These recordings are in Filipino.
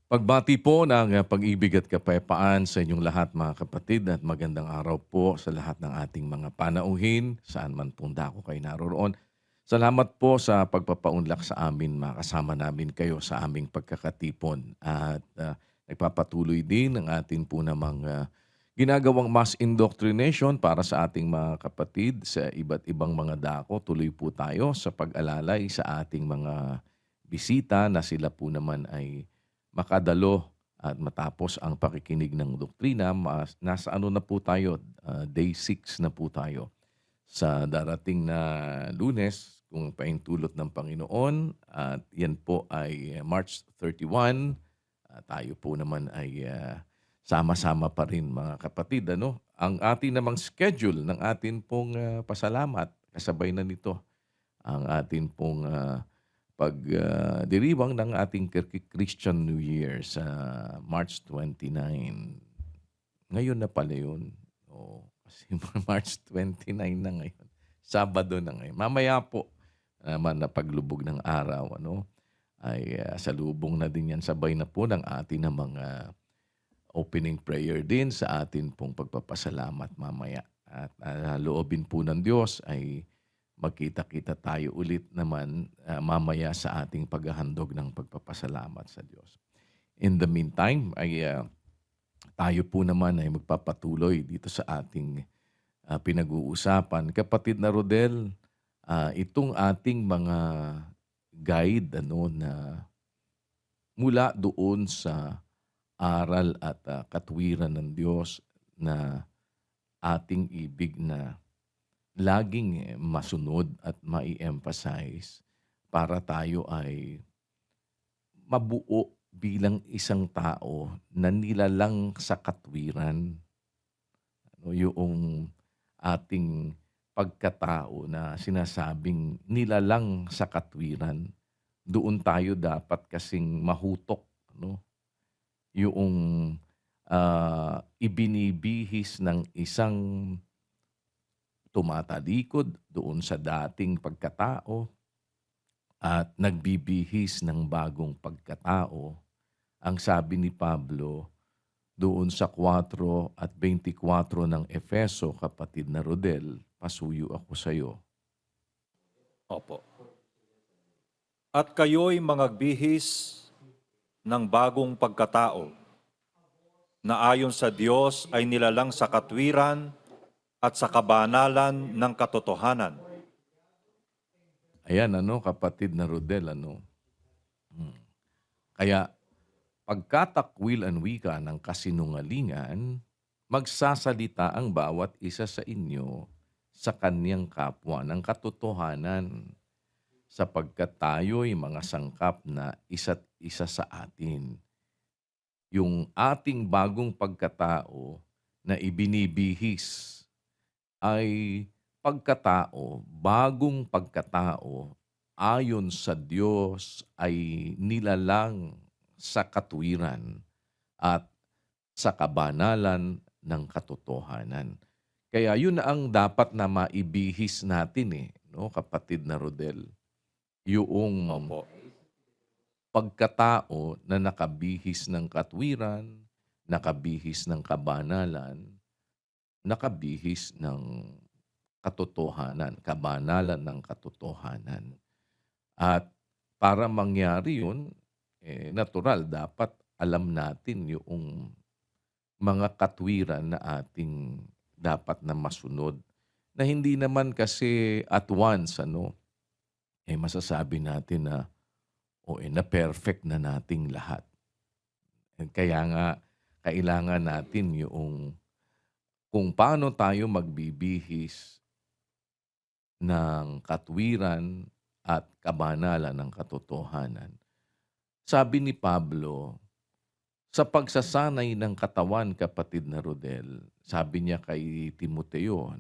Pagbati po ng pag-ibig at kapayapaan sa inyong lahat mga kapatid at magandang araw po sa lahat ng ating mga panauhin, saan man pong dako kayo naroroon. Salamat po sa pagpapaunlak sa amin, makasama namin kayo sa aming pagkakatipon at nagpapatuloy din ang atin po namang ginagawang mass indoctrination para sa ating mga kapatid sa iba't ibang mga dako. Tuloy po tayo sa pag-alalay sa ating mga bisita na sila po naman ay makadalo at matapos ang pakikinig ng doktrina, nasa ano na po tayo, day 6 na po tayo. Sa darating na Lunes, kung paintulot ng Panginoon, at yan po ay March 31, tayo po naman ay sama-sama pa rin mga kapatid. Ano? Ang ating namang schedule ng atin pong pasalamat, kasabay na nito ang atin pong pagdiriwang ng ating Christian New Year sa March 29. Ngayon na pala yun. Oo, kasi March 29 na ngayon. Sabado na ngayon. Mamaya po naman na paglubog ng araw, ay salubong na din yan. Sabay na po ng atin ng mga opening prayer din sa atin pong pagpapasalamat mamaya. At loobin po ng Diyos ay magkita-kita tayo ulit naman mamaya sa ating paghahandog ng pagpapasalamat sa Diyos. In the meantime, ay tayo po naman ay magpapatuloy dito sa ating pinag-uusapan. Kapatid na Rodel, itong ating mga guide na mula doon sa aral at katwiran ng Diyos na ating ibig na laging masunod at mai-emphasize para tayo ay mabuo bilang isang tao na nilalang sa katwiran. Yung ating pagkatao na sinasabing nilalang sa katwiran, doon tayo dapat kasing mahutok. Yung ibinibihis ng isang tumatalikod doon sa dating pagkatao at nagbibihis ng bagong pagkatao. Ang sabi ni Pablo doon sa 4 at 24 ng Efeso, kapatid na Rodel, pasuyo ako sa iyo. Opo. At kayo'y mangagbihis ng bagong pagkatao na ayon sa Diyos ay nilalang sa katwiran at sa kabanalan ng katotohanan. Ayan, kapatid na Rodel, Kaya, pagkatakwil ang wika ng kasinungalingan, magsasalita ang bawat isa sa inyo sa kaniyang kapwa ng katotohanan, sapagkat tayo'y mga sangkap na isa't isa sa atin. Yung ating bagong pagkatao na ibinibihis ay pagkatao, bagong pagkatao, ayon sa Diyos ay nilalang sa katwiran at sa kabanalan ng katotohanan. Kaya yun ang dapat na maibihis natin kapatid na Rodel. Yung Opo. pagkatao na nakabihis ng katwiran, nakabihis ng kabanalan, nakabihis ng katotohanan, kabanalan ng katotohanan. At para mangyari yun, natural, dapat alam natin yung mga katwiran na ating dapat na masunod. Na hindi naman kasi at once, masasabi natin na, na perfect na nating lahat. Kaya nga, kailangan natin yung kung paano tayo magbibihis ng katwiran at kabanalan ng katotohanan. Sabi ni Pablo, sa pagsasanay ng katawan, kapatid na Rodel, sabi niya kay Timoteo,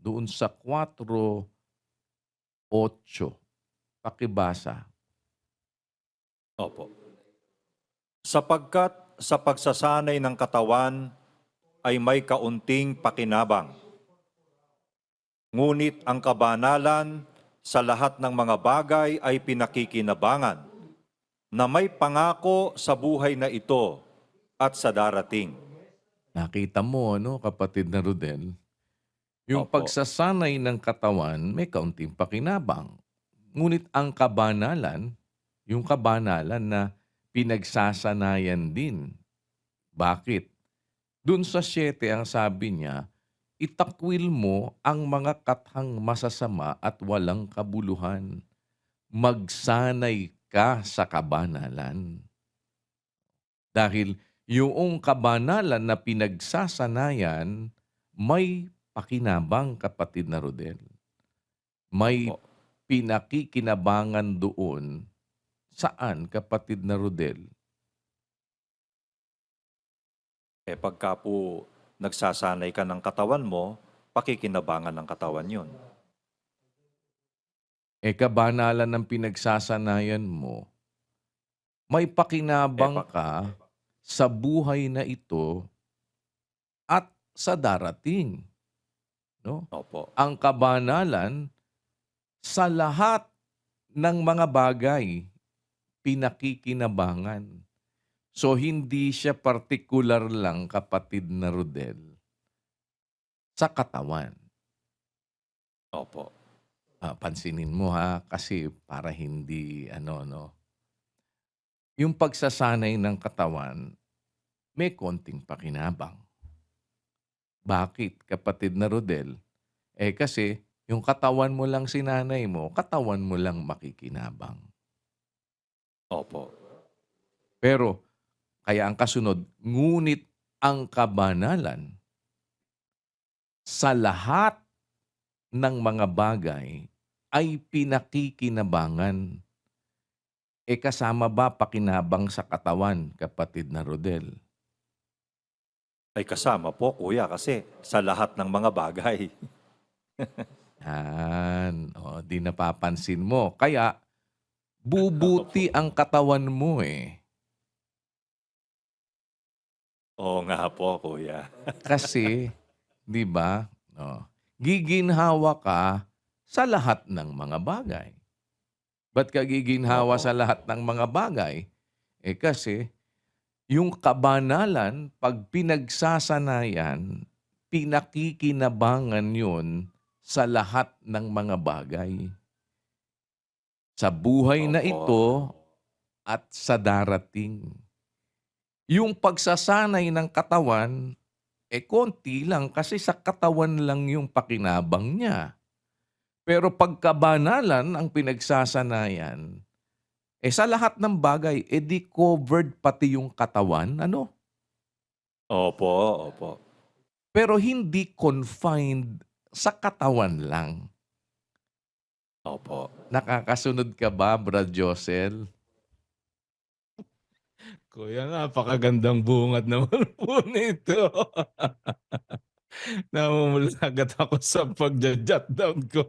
doon sa 4:8, pakibasa. Opo. Sapagkat sa pagsasanay ng katawan ay may kaunting pakinabang. Ngunit ang kabanalan sa lahat ng mga bagay ay pinakikinabangan na may pangako sa buhay na ito at sa darating. Nakita mo, ano, kapatid na Rodel, yung Opo. pagsasanay ng katawan may kaunting pakinabang. Ngunit ang kabanalan, yung kabanalan na pinagsasanayan din. Bakit? Dun sa 7 ang sabi niya, itakwil mo ang mga kathang masasama at walang kabuluhan. Magsanay ka sa kabanalan. Dahil yung kabanalan na pinagsasanayan, may pakinabang, kapatid na Rodel. May Opo. pinakikinabangan doon. Saan, kapatid na Rodel? Pagka po nagsasanay ka ng katawan mo, pakikinabangan ng katawan yun. Kabanalan ng pinagsasanayan mo, may pakinabang Pak- ka sa buhay na ito at sa darating. No? Opo. Ang kabanalan sa lahat ng mga bagay, pinakikinabangan. So hindi siya partikular lang, kapatid na Rodel, sa katawan. Opo. Pansinin mo ha, kasi para hindi yung pagsasanay ng katawan, may konting pakinabang. Bakit, kapatid na Rodel? Kasi yung katawan mo lang sinanay mo, katawan mo lang makikinabang. Opo. Pero, kaya ang kasunod, ngunit ang kabanalan sa lahat ng mga bagay ay pinakikinabangan. Kasama ba pakinabang sa katawan, kapatid na Rodel? Ay kasama po, kuya, kasi sa lahat ng mga bagay. Yan. Di napapansin mo. Kaya, bubuti ang katawan mo Oo nga po, kuya. Kasi, di ba, giginhawa ka sa lahat ng mga bagay. Ba't ka giginhawa Opo. sa lahat ng mga bagay? Kasi, yung kabanalan, pag pinagsasanayan, pinakikinabangan yun sa lahat ng mga bagay. Sa buhay na Opo. ito at sa darating. Yung pagsasanay ng katawan, konti lang kasi sa katawan lang yung pakinabang niya. Pero pagkabanalan ang pinagsasanayan, sa lahat ng bagay, di covered pati yung katawan, ano? Opo, opo. Pero hindi confined sa katawan lang. Opo. Nakakasunod ka ba, Brad Josel? Kuya, napakagandang bungad naman po nito. Namumulagat ako sa pagja-jot down ko.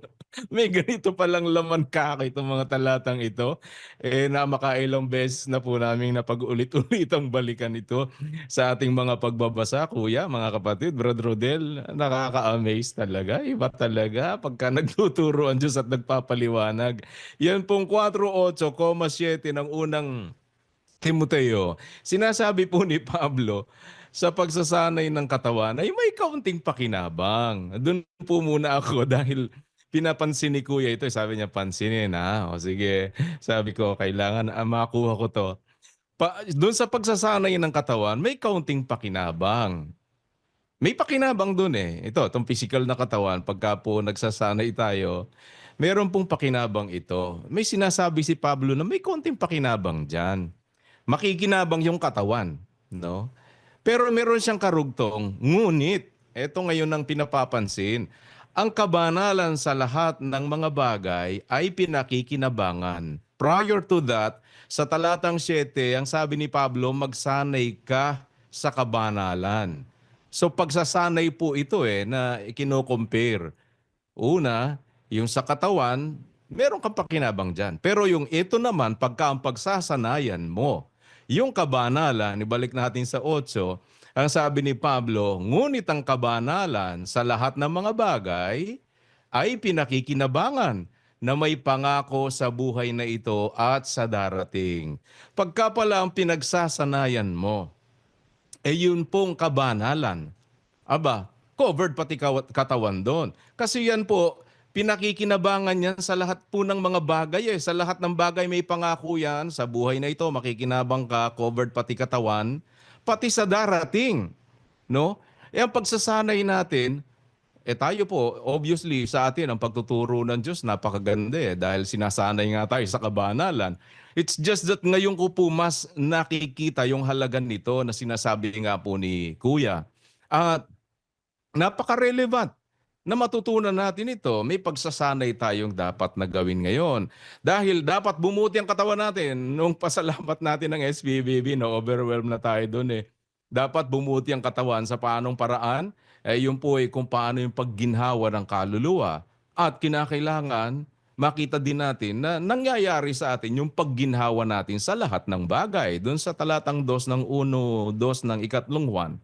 May ganito palang laman kaka itong mga talatang ito. Namakailang beses na po naming napag-ulit-ulitang balikan ito sa ating mga pagbabasa, kuya, mga kapatid, Brad Rodel. Nakaka-amaze talaga. Iba talaga pagka nagtuturo ang Diyos at nagpapaliwanag. Yan pong 4:8,7 ng unang Timoteo, sinasabi po ni Pablo, sa pagsasanay ng katawan ay may kaunting pakinabang. Doon po muna ako dahil pinapansin ni Kuya ito. Sabi niya, pansinin ha. O sige, sabi ko, kailangan makuha ko to. Doon sa pagsasanay ng katawan, may kaunting pakinabang. May pakinabang doon itong physical na katawan, pagka po nagsasanay tayo, meron pong pakinabang ito. May sinasabi si Pablo na may kaunting pakinabang dyan. Makikinabang yung katawan, no? Pero meron siyang karugtong, ngunit, eto ngayon ang pinapapansin, ang kabanalan sa lahat ng mga bagay ay pinakikinabangan. Prior to that, sa talatang 7, ang sabi ni Pablo, magsanay ka sa kabanalan. So pagsasanay po ito na ikino-compare. Una, yung sa katawan, meron kang pakinabang dyan. Pero yung ito naman, pagka ang pagsasanayan mo, yung kabanalan, ibalik natin sa 8, ang sabi ni Pablo, ngunit ang kabanalan sa lahat ng mga bagay ay pinakikinabangan. na may pangako sa buhay na ito at sa darating. Pagka pala ang pinagsasanayan mo, yun pong kabanalan. Aba, covered pati katawan doon. Kasi yan po, pinakikinabangan yan sa lahat po ng mga bagay. Sa lahat ng bagay may pangako yan. Sa buhay na ito, makikinabang ka, covered pati katawan, pati sa darating. No? Ang pagsasanay natin, tayo po, obviously sa atin ang pagtuturo ng Diyos napakaganda dahil sinasanay nga tayo sa kabanalan. It's just that ngayon ko po mas nakikita yung halaga nito na sinasabi nga po ni Kuya. At napaka-relevant na matutunan natin ito. May pagsasanay tayong dapat na gawin ngayon. Dahil dapat bumuti ang katawan natin. Nung pasalamat natin ng SPBB, na-overwhelm na tayo doon Dapat bumuti ang katawan sa paanong paraan? Yun po kung paano yung pagginhawa ng kaluluwa. At kinakailangan makita din natin na nangyayari sa atin yung pagginhawa natin sa lahat ng bagay. Doon sa talatang 2 ng 1, 2 ng 3 Juan.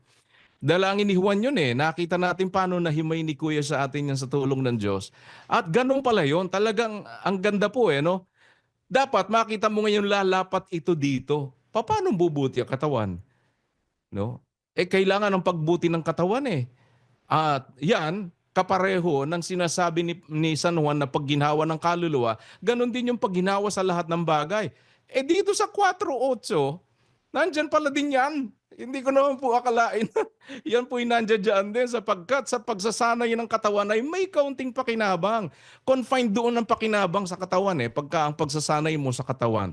Dalangin ni Juan yun Nakita natin paano nahimay ni Kuya sa atin yan sa tulong ng Diyos. At ganun pala yun. Talagang ang ganda po no? Dapat makita mo ngayon lalapat ito dito. Paano bubuti ang katawan? No? Kailangan ng pagbuti ng katawan At yan, kapareho ng sinasabi ni San Juan na pagginhawa ng kaluluwa, ganun din yung pagginhawa sa lahat ng bagay. Dito sa 4:8, nandyan pala din yan. Hindi ko naman po akalain. Yan po nandyan dyan din sapagkat sa pagsasanay ng katawan ay may kaunting pakinabang. Confined doon ang pakinabang sa katawan pagka ang pagsasanay mo sa katawan.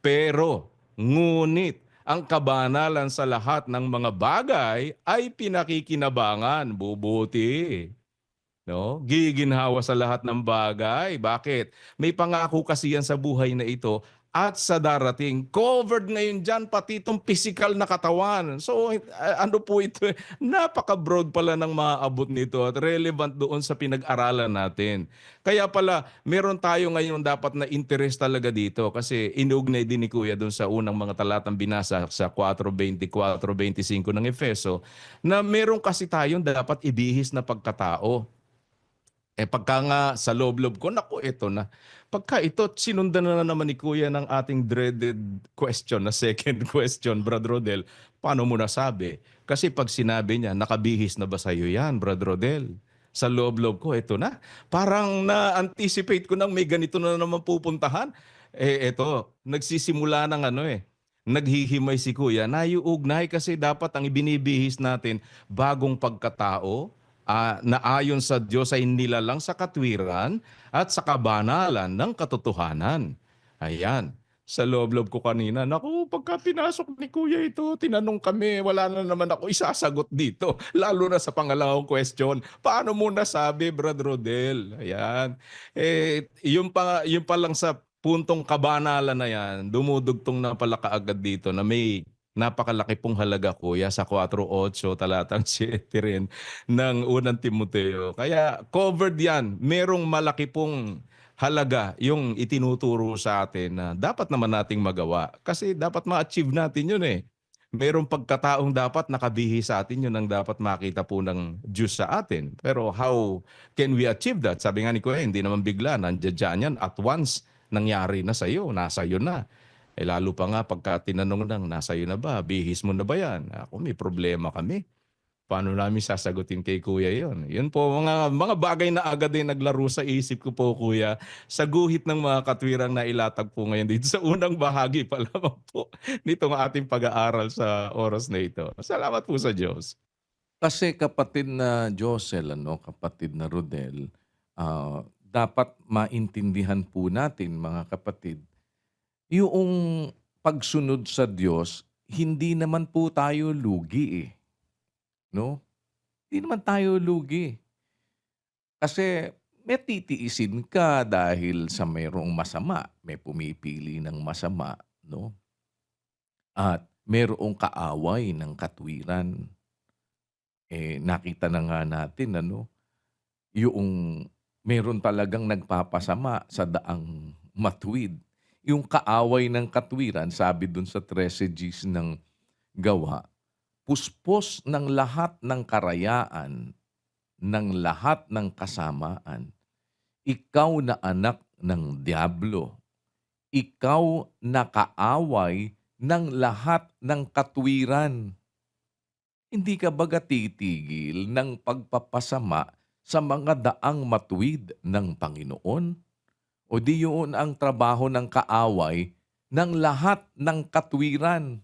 Pero, ngunit, ang kabanalan sa lahat ng mga bagay ay pinakikinabangan, bubuti. No? Giginhawa sa lahat ng bagay. Bakit? May pangako kasi yan sa buhay na ito at sa darating. Covered ngayon dyan pati itong physical na katawan. So ano po ito? Napaka-broad pala ng maaabot nito at relevant doon sa pinag-aralan natin. Kaya pala meron tayo ngayon dapat na interest talaga dito kasi inuugnay din ni Kuya doon sa unang mga talatang binasa sa 4:24-25 ng Efeso na meron kasi tayong dapat ibihis na pagkatao. Pagka nga sa loob-loob ko, naku, ito na. Pagka ito, sinundan na naman ni Kuya ng ating dreaded question, na second question, Brad Rodel, paano mo nasabi? Kasi pag sinabi niya, nakabihis na ba sa'yo yan, Brad Rodel? Sa loob-loob ko, ito na. Parang na-anticipate ko nang may ganito na naman pupuntahan. Ito, nagsisimula ng naghihimay si Kuya. Naiuugnay kasi dapat ang ibinibihis natin bagong pagkatao, na ayon sa Diyos ay nilalang sa katwiran at sa kabanalan ng katotohanan. Ayan. Sa loob-loob ko kanina, naku, pagka pinasok ni Kuya ito, tinanong kami, wala na naman ako isasagot dito. Lalo na sa pangalawang question, paano mo nasabi, Brad Rodel? Ayan. Yung pa lang sa puntong kabanalan na yan, dumudugtong na pala kaagad dito na may napakalaki pong halaga, Kuya, sa 4:8 talatang 7 rin ng unang Timoteo. Kaya covered yan. Merong malaki pong halaga yung itinuturo sa atin na dapat naman nating magawa. Kasi dapat ma-achieve natin yun Merong pagkataong dapat nakabihi sa atin yun ang dapat makita po ng Diyos sa atin. Pero how can we achieve that? Sabi nga ni Kuya, hindi naman bigla. Nandiyan yan at once nangyari na sa'yo, nasa iyo na. Lalo pa nga pagka tinanong nang nasa iyo na ba? Bihis mo na ba yan? Ako may problema kami. Paano namin sasagutin kay Kuya yon? Yun po, mga bagay na agad din naglaro sa isip ko po, Kuya. Sa guhit ng mga katwirang na ilatag po ngayon dito sa unang bahagi pa lamang po nitong ating pag-aaral sa oras na ito. Salamat po sa Diyos. Kasi kapatid na Josel, kapatid na Rodel, dapat maintindihan po natin, mga kapatid, yung pagsunod sa Diyos, hindi naman po tayo lugi no? Hindi naman tayo lugi. Kasi may titiisin ka dahil sa mayroong masama. May pumipili ng masama, no? At mayroong kaaway ng katwiran. Nakita na nga natin, yung meron talagang nagpapasama sa daang matuwid. Yung kaaway ng katwiran, sabi dun sa 13 Gs ng Gawa, puspos ng lahat ng karayaan, ng lahat ng kasamaan, ikaw na anak ng diablo. Ikaw na kaaway ng lahat ng katwiran. Hindi ka baga titigil ng pagpapasama sa mga daang matuwid ng Panginoon? O di yun ang trabaho ng kaaway ng lahat ng katwiran?